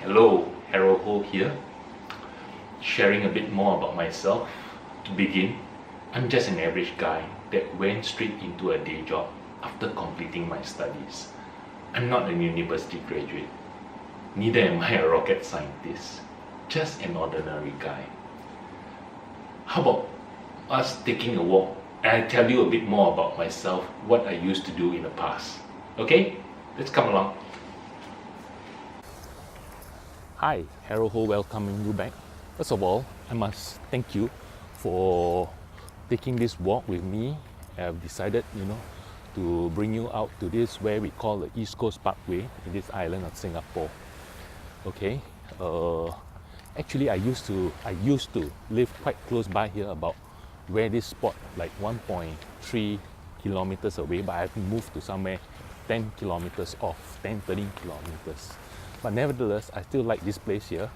Hello, Harold Ho here, sharing a bit more about myself. To begin, I'm just an average guy that went straight into a day job after completing my studies. I'm not a university graduate, neither am I a rocket scientist, just an ordinary guy. How about us taking a walk and I tell you a bit more about myself, what I used to do in the past. Okay? Let's come along. Hi, Harold Ho welcoming you back. First of all, I must thank you for taking this walk with me. I've decided, to bring you out to this where we call the East Coast Parkway in this island of Singapore. Okay, actually I used to live quite close by here, about where this spot, like 1.3 kilometers away, but I've moved to somewhere 10 kilometers off, 13 kilometers. But nevertheless, I still like this place here,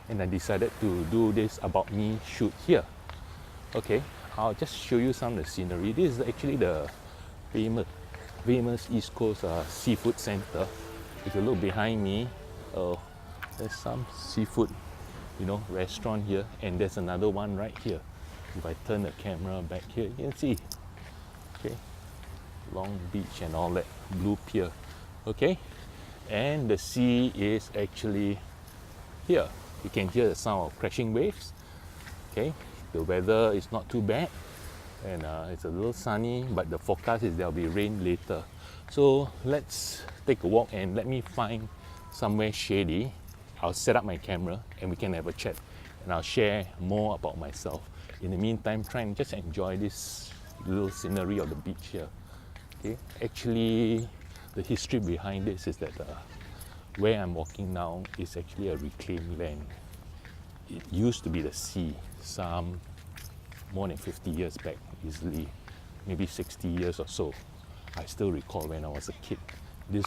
and I decided to do this about me shoot here. Okay, I'll just show you some of the scenery. This is actually the famous East Coast Seafood Center. If you look behind me, there's some seafood, restaurant here, and there's another one right here. If I turn the camera back here, you can see. Okay, Long Beach and all that, Blue Pier. Okay. And the sea is actually here. You can hear the sound of crashing waves. Okay, the weather is not too bad, and it's a little sunny, but the forecast is there'll be rain later. So let's take a walk and let me find somewhere shady. I'll set up my camera and we can have a chat, and I'll share more about myself. In the meantime, try and just enjoy this little scenery of the beach here. Okay, actually, the history behind this is that where I'm walking now is actually a reclaimed land. It used to be the sea some more than 50 years back, easily, maybe 60 years or so. I still recall when I was a kid. It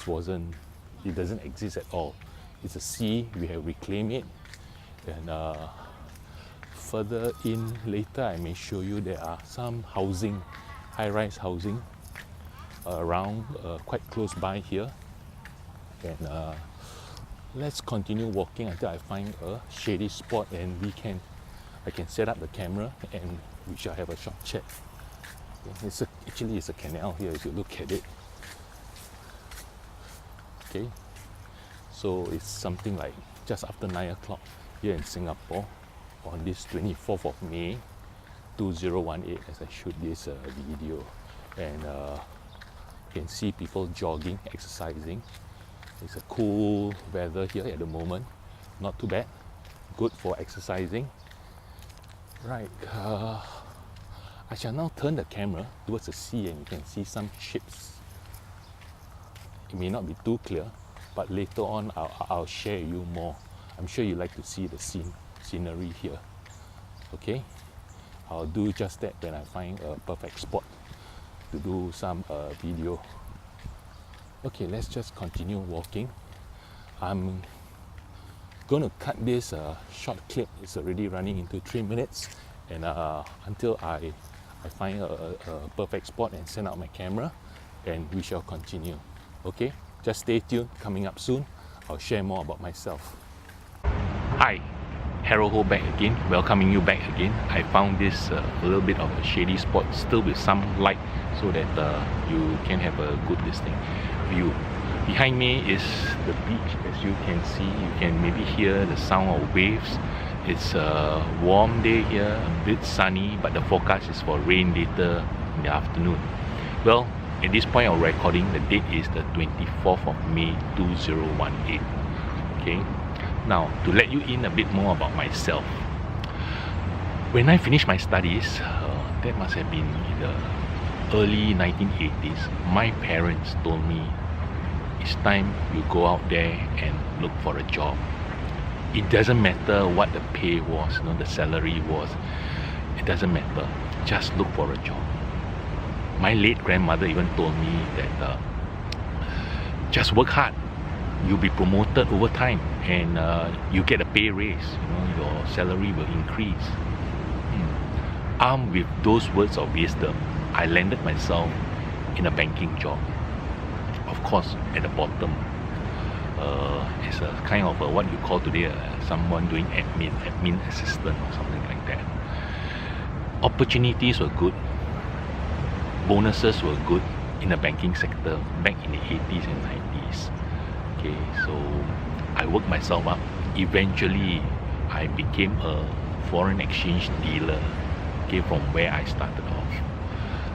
doesn't exist at all. It's a sea, we have reclaimed it. And further in later, I may show you there are some housing, high-rise housing, around quite close by here, and let's continue walking until I find a shady spot, and I can set up the camera and we shall have a short chat. Okay. Actually it's a canal here if you look at it. Okay, so it's something like just after 9 o'clock here in Singapore on this 24th of May 2018 as I shoot this video, and you can see people jogging, exercising. It's a cool weather here at the moment, not too bad, good for exercising. Right, I shall now turn the camera towards the sea and you can see some ships. It may not be too clear, but later on I'll share you more. I'm sure you like to see the scenery here. Okay, I'll do just that when I find a perfect spot to do some video. Okay, let's just continue walking. I'm going to cut this short clip. It's already running into 3 minutes, and until I find a perfect spot and send out my camera, and we shall continue. Okay, just stay tuned. Coming up soon, I'll share more about myself. Hi, Harold Ho back again, welcoming you back again. I found this a little bit of a shady spot, still with some light, so that you can have a good view. Behind me is the beach. As you can see, you can maybe hear the sound of waves. It's a warm day here, a bit sunny, but the forecast is for rain later in the afternoon. Well, at this point of recording, the date is the 24th of May 2018. Okay. Now, to let you in a bit more about myself. When I finished my studies, that must have been in the early 1980s, my parents told me, it's time you go out there and look for a job. It doesn't matter what the pay was, the salary was. It doesn't matter. Just look for a job. My late grandmother even told me that just work hard. You'll be promoted over time, and you get a pay raise. Your salary will increase. Armed with those words of wisdom, I landed myself in a banking job. Of course, at the bottom. as a kind of what you call today someone doing admin assistant or something like that. Opportunities were good, bonuses were good in the banking sector back in the 80s and 90s. Okay, so I worked myself up. Eventually, I became a foreign exchange dealer. Okay, from where I started off,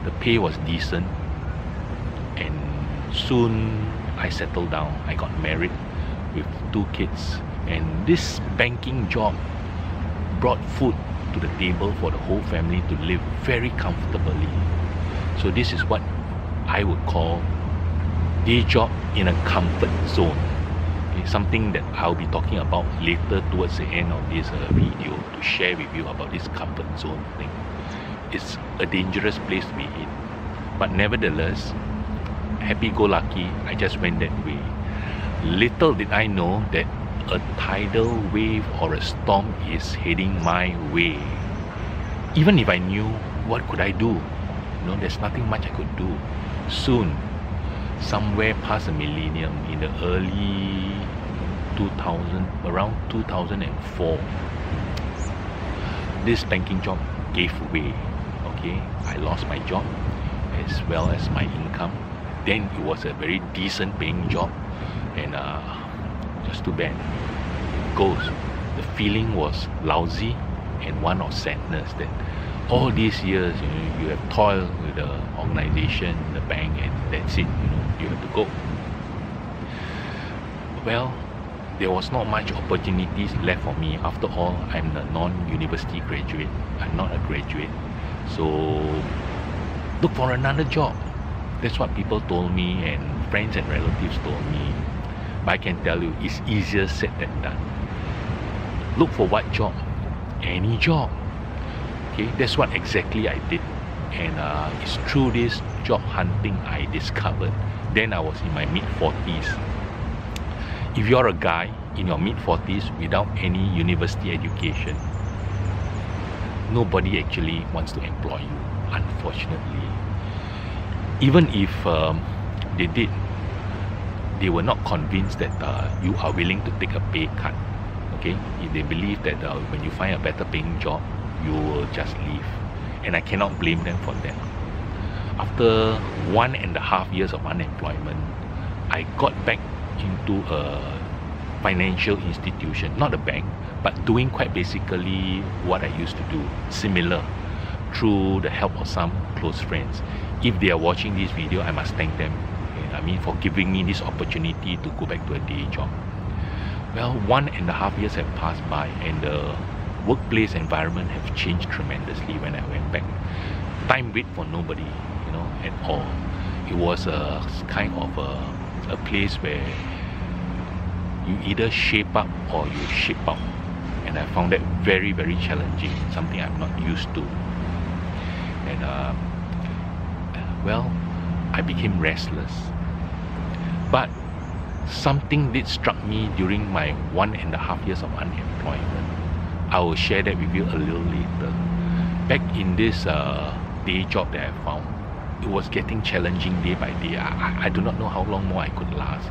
the pay was decent, and soon I settled down. I got married with 2 kids, and this banking job brought food to the table for the whole family to live very comfortably. So this is what I would call day job in a comfort zone. Okay, something that I'll be talking about later towards the end of this video to share with you about this comfort zone thing. It's a dangerous place to be in, but nevertheless, happy-go-lucky, I just went that way. Little did I know that a tidal wave or a storm is heading my way. Even if I knew, what could I do? There's nothing much I could do. Soon, somewhere past a millennium, in the early 2000, around 2004, this banking job gave way. Okay, I lost my job as well as my income. Then it was a very decent paying job, and just too bad. It goes. The feeling was lousy and one of sadness that all these years, you have toiled with the organization, the bank, and that's it. You have to go. Well, there was not much opportunities left for me. After all, I'm a non-university graduate. I'm not a graduate. So look for another job. That's what people told me, and friends and relatives told me. But I can tell you, it's easier said than done. Look for what job? Any job. Okay, that's what exactly I did. And it's through this job hunting I discovered. Then I was in my mid-40s. If you're a guy in your mid-40s without any university education, nobody actually wants to employ you, unfortunately. Even if they did, they were not convinced that you are willing to take a pay cut. Okay, if they believe that when you find a better paying job, you will just leave, and I cannot blame them for that. After 1.5 years of unemployment, I got back into a financial institution, not a bank, but doing quite basically what I used to do, similar, through the help of some close friends. If they are watching this video, I must thank them, for giving me this opportunity to go back to a day job. Well, 1.5 years have passed by, and the workplace environment have changed tremendously when I went back. Time wait for nobody, at all. It was a kind of a place where you either shape up or you shape out, and I found that very, very challenging, something I'm not used to. And I became restless. But something did struck me during my 1.5 years of unemployment. I will share that with you a little later. Back in this day job that I found, it was getting challenging day by day. I do not know how long more I could last.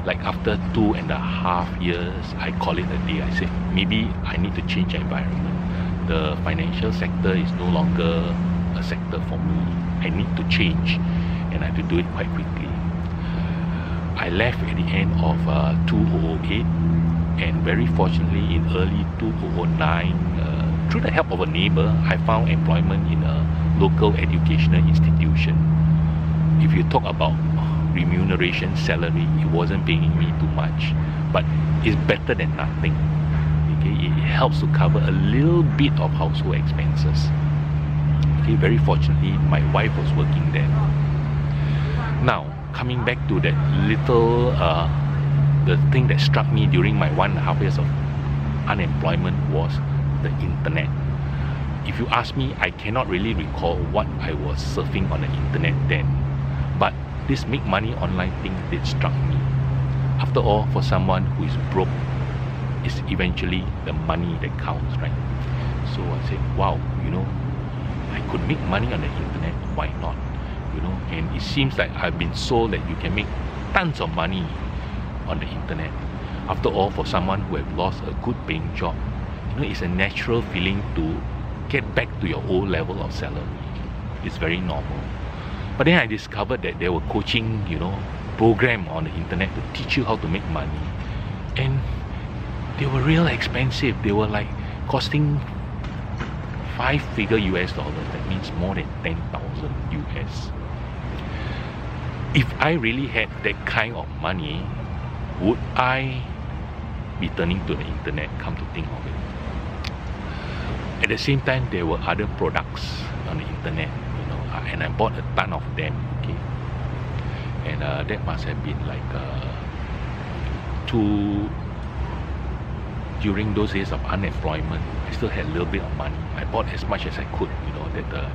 Like after 2.5 years, I call it a day. I said, maybe I need to change the environment. The financial sector is no longer a sector for me. I need to change, and I have to do it quite quickly. I left at the end of 2008, and very fortunately in early 2009, through the help of a neighbor, I found employment in a local educational institution. If you talk about remuneration, salary, it wasn't paying me too much, but it's better than nothing. Okay, it helps to cover a little bit of household expenses. Okay, very fortunately, my wife was working there. Now, coming back to that little, the thing that struck me during my 1.5 years of unemployment was the internet. If you ask me, I cannot really recall what I was surfing on the internet then, but this make money online thing did struck me. After all, for someone who is broke, it's eventually the money that counts, right? So I said, wow, I could make money on the internet, why not? And it seems like I've been sold that you can make tons of money on the internet. After all, for someone who have lost a good paying job, it's a natural feeling to get back to your old level of salary. It's very normal. But then I discovered that there were coaching, program on the internet to teach you how to make money. And they were real expensive. They were like costing 5-figure US dollars. That means more than 10,000 US. If I really had that kind of money, would I be turning to the internet, come to think of it? At the same time, there were other products on the internet, and I bought a ton of them, okay? And that must have been like during those days of unemployment, I still had a little bit of money. I bought as much as I could,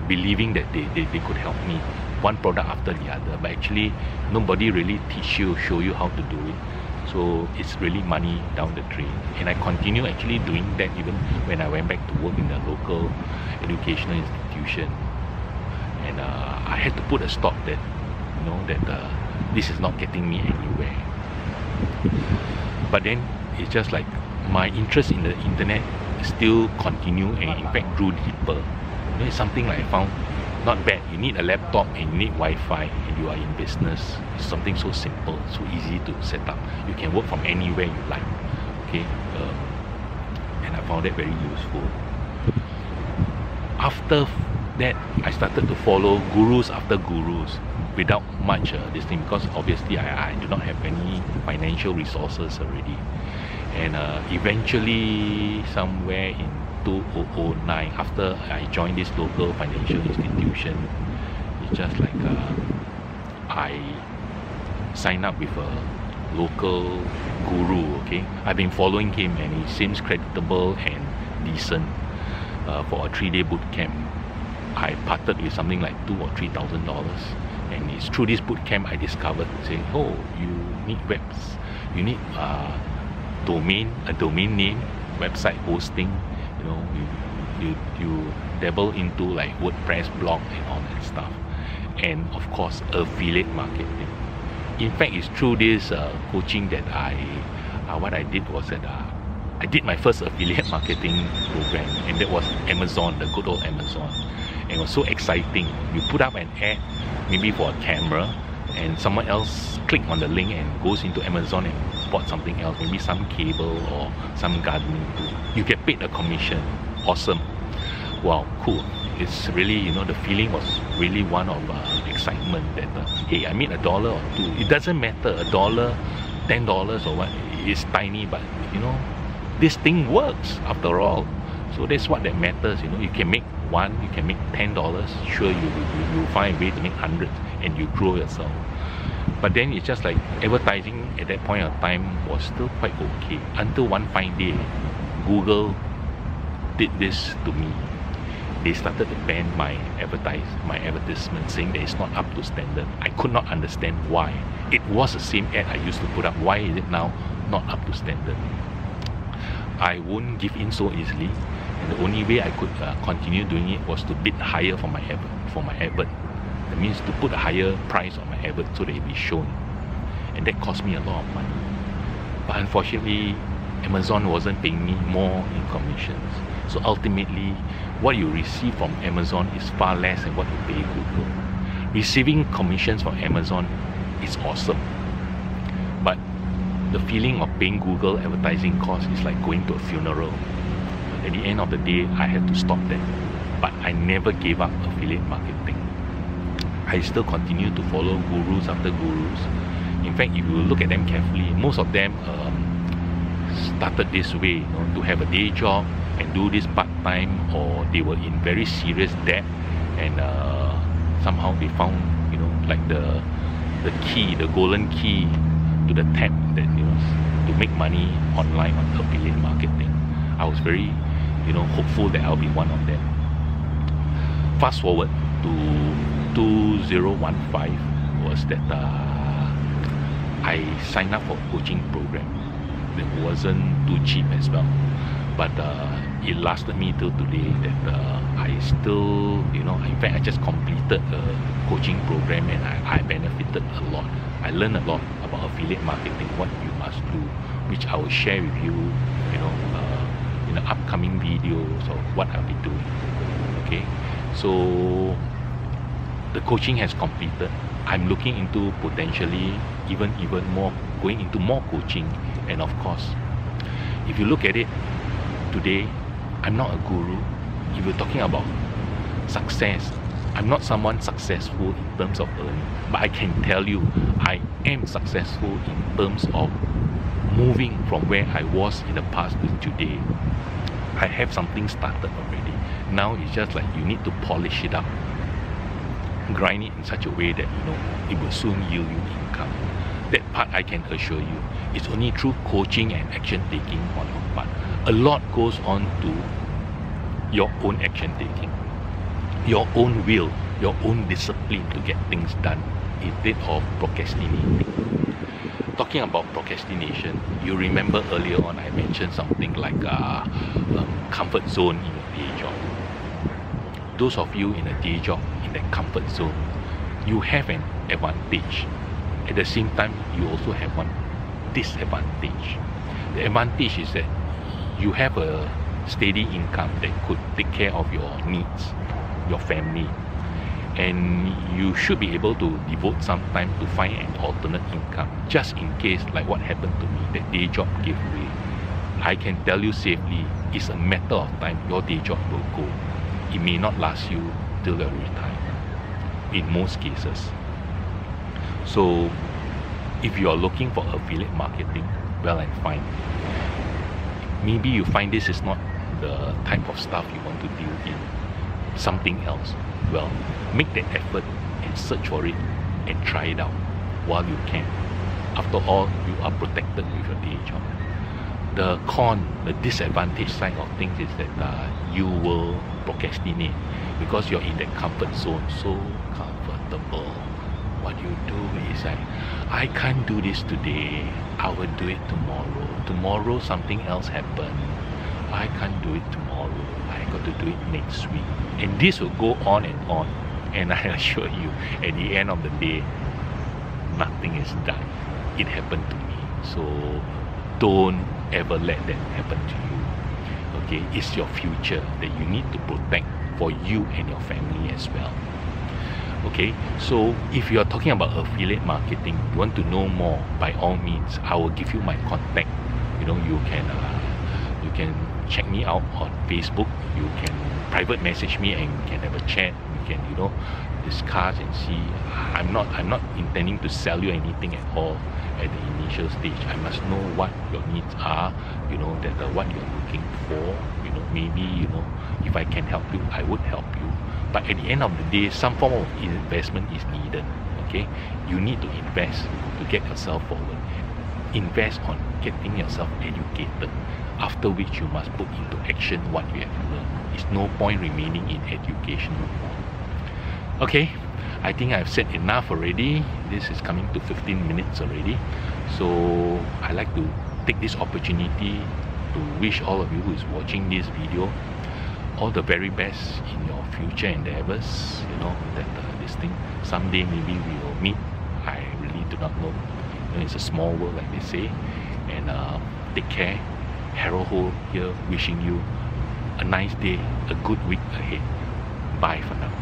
believing that they could help me, one product after the other. But actually, nobody really show you how to do it. So it's really money down the drain. And I continue actually doing that even when I went back to work in the local educational institution. And I had to put a stop that, this is not getting me anywhere. But then it's just like my interest in the internet still continue and in fact grew deeper. It's something like I found not bad. You need a laptop and you need Wi-Fi and you are in business. It's something so simple, so easy to set up. You can work from anywhere you like. Okay, and I found that very useful. After that, I started to follow gurus after gurus without much this thing, because obviously I do not have any financial resources already. And eventually, somewhere in 2009, after I joined this local financial institution, it's just like I signed up with a local guru. Okay, I've been following him and he seems creditable and decent. For a 3-day boot camp, I parted with something like $2,000 or $3,000, and it's through this boot camp I discovered, saying, oh, you need you need a domain name, website hosting. You dabble into like WordPress blog and all that stuff, and of course affiliate marketing. In fact, it's through this coaching that what I did was that I did my first affiliate marketing program, and that was Amazon, the good old Amazon. And it was so exciting. You put up an ad, maybe for a camera, and someone else click on the link and goes into Amazon and bought something else, maybe some cable or some gardening tool. You get paid a commission. Awesome. Wow, cool. It's really, the feeling was really one of excitement that, hey, I made $1 or $2. It doesn't matter, $1, $10 or what. It's tiny, but, this thing works after all. So that's what that matters. You can make $1, you can make $10. Sure, you find a way to make hundreds and you grow yourself. But then it's just like advertising at that point of time was still quite okay, until one fine day Google did this to me. They started to ban my advertisement, saying that it's not up to standard. I could not understand why. It was the same ad I used to put up. Why is it now not up to standard? I won't give in so easily, and the only way I could continue doing it was to bid higher for my advert. That means to put a higher price on my advert so that it be shown, and that cost me a lot of money. But unfortunately, Amazon wasn't paying me more in commissions. So ultimately, what you receive from Amazon is far less than what you pay Google. Receiving commissions from Amazon is awesome, but the feeling of paying Google advertising costs is like going to a funeral. At the end of the day, I had to stop that. But I never gave up affiliate marketing. I still continue to follow gurus after gurus. In fact, if you look at them carefully, most of them started this way, to have a day job and do this part-time, or they were in very serious debt, and somehow they found, like the key, the golden key to the tap that to make money online on affiliate marketing. I was very hopeful that I'll be one of them. Fast forward to 2015 was that I signed up for a coaching program that wasn't too cheap as well, but it lasted me till today. That I still, in fact, I just completed a coaching program and I benefited a lot. I learned a lot about affiliate marketing, what you must must do, which I will share with you, in the upcoming videos of what I'll be doing. Okay, so the coaching has completed. I'm looking into potentially even more, going into more coaching. And of course, if you look at it today, I'm not a guru. If you're talking about success, I'm not someone successful in terms of earning, but I can tell you I am successful in terms of moving from where I was in the past to today. I have something started already. Now it's just like you need to polish it up, grind it in such a way that it will soon yield you income. That part I can assure you, it's only through coaching and action taking on your part. A lot goes on to your own action taking, your own will, your own discipline to get things done instead of procrastinating. Talking about procrastination, you remember earlier on I mentioned something like comfort zone in your day job. Those of you in a day job, in that comfort zone, you have an advantage. At the same time, you also have one disadvantage. The advantage is that you have a steady income that could take care of your needs, your family, and you should be able to devote some time to find an alternate income, just in case like what happened to me, that day job gave way. I can tell you safely, it's a matter of time your day job will go. It may not last you till you retire, in most cases. So if you are looking for affiliate marketing, well and fine. Maybe you find this is not the type of stuff you want to deal in, something else. Well, make that effort and search for it and try it out while you can. After all, you are protected with your day job. The disadvantage side of things is that you will procrastinate because you're in that comfort zone, so comfortable. What you do is like, I can't do this today, I will do it tomorrow. Tomorrow something else happened, I can't do it tomorrow, I got to do it next week. And this will go on, and I assure you, at the end of the day, nothing is done. It happened to me, so don't ever let that happen to you. Okay, it's your future that you need to protect for you and your family as well. Okay, so if you are talking about affiliate marketing, you want to know more, by all means, I will give you my contact. You can check me out on Facebook. You can private message me and we can have a chat. We can discuss and see. I'm not intending to sell you anything at all at the initial stage. I must know what your needs are, what you're looking for. Maybe if I can help you, I would help you. But at the end of the day, some form of investment is needed. Okay, you need to invest to get yourself forward. Invest on getting yourself educated, after which you must put into action what you have learned. It's no point remaining in education. Okay, I think I've said enough already. This is coming to 15 minutes already. So I like to take this opportunity to wish all of you who is watching this video all the very best in your future endeavors. This thing, someday maybe we will meet. I really do not know. It's a small world, like they say. And take care. Harold Ho here, wishing you a nice day, a good week ahead. Bye for now.